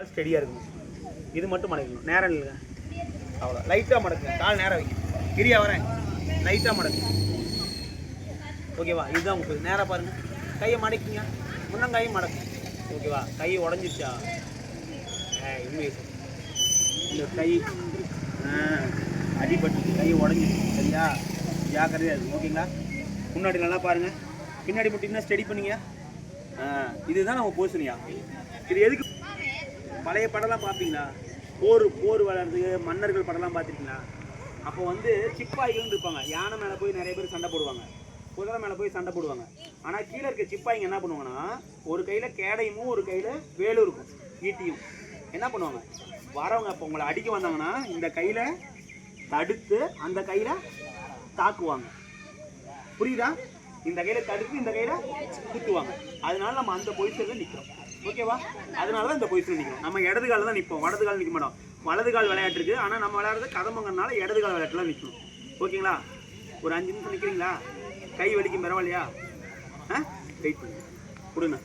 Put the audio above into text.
ஸ்டெடியாக இருக்கும். இது மட்டும் மடக்கணும். நேரம் இல்லைங்க, அவ்வளோ லைட்டாக மடக்குங்க. கால் நேரம் வைங்க. கிரியா வரேன், லைட்டாக மடக்குங்க. ஓகேவா? இதுதான் உங்களுக்கு நேராக பாருங்கள். கையை மடக்கிங்க, முன்னங்காயும் மடக்குங்க. ஓகேவா? கை உடஞ்சிருச்சா? உண்மையை சார், இந்த கை அடிபட்டு கை உடஞ்சிருச்சு. சரியா? ஜாக்கிரதையாக இருக்கும். ஓகேங்களா? முன்னாடி நல்லா பாருங்கள், பின்னாடி மட்டும் என்ன ஸ்டெடி பண்ணிங்க. இதுதான் நம்ம போசனியா. இது எதுக்கு? பழைய படம்லாம் பார்ப்பீங்களா? போர் வளர்றதுக்கு மன்னர்கள் படம்லாம் பார்த்துருக்கீங்களா? அப்போ வந்து சிப்பாய்கள் இருப்பாங்க. யானை மேலே போய் நிறைய பேர் சண்டை போடுவாங்க, குதிரை மேலே போய் சண்டை போடுவாங்க. ஆனால் கீழே இருக்க சிப்பாய்ங்க என்ன பண்ணுவாங்கன்னா, ஒரு கையில் கேடையும் ஒரு கையில் வேலும் இருக்கும், ஈட்டியும். என்ன பண்ணுவாங்க, வரவங்க அப்போ உங்களை அடிக்க வந்தாங்கன்னா இந்த கையில் தடுத்து அந்த கையில் தாக்குவாங்க. புரியுதா? இந்த கையில் தடுத்து இந்த கையில் குத்துவாங்க. அதனால நம்ம அந்த பொசிஷனில் நிற்கிறோம். ஓகேவா? அதனால தான் இந்த பொசிஷனில் நிற்கிறோம். நம்ம இடது காலில் தான் நிற்போம், வலது கால் நிற்க மாட்டோம். வலது கால் விளையாட்டு இருக்குது, ஆனால் நம்ம விளையாடுறது கதம்பங்கனால இடது கால் விளையாட்டுலாம் நிற்கணும். ஓகேங்களா? ஒரு 5 நிமிஷம் நிற்கிறீங்களா? கை வலிக்கும் பரவாயில்லையா? வெயிட் பண்ணுங்க, கொடுங்க.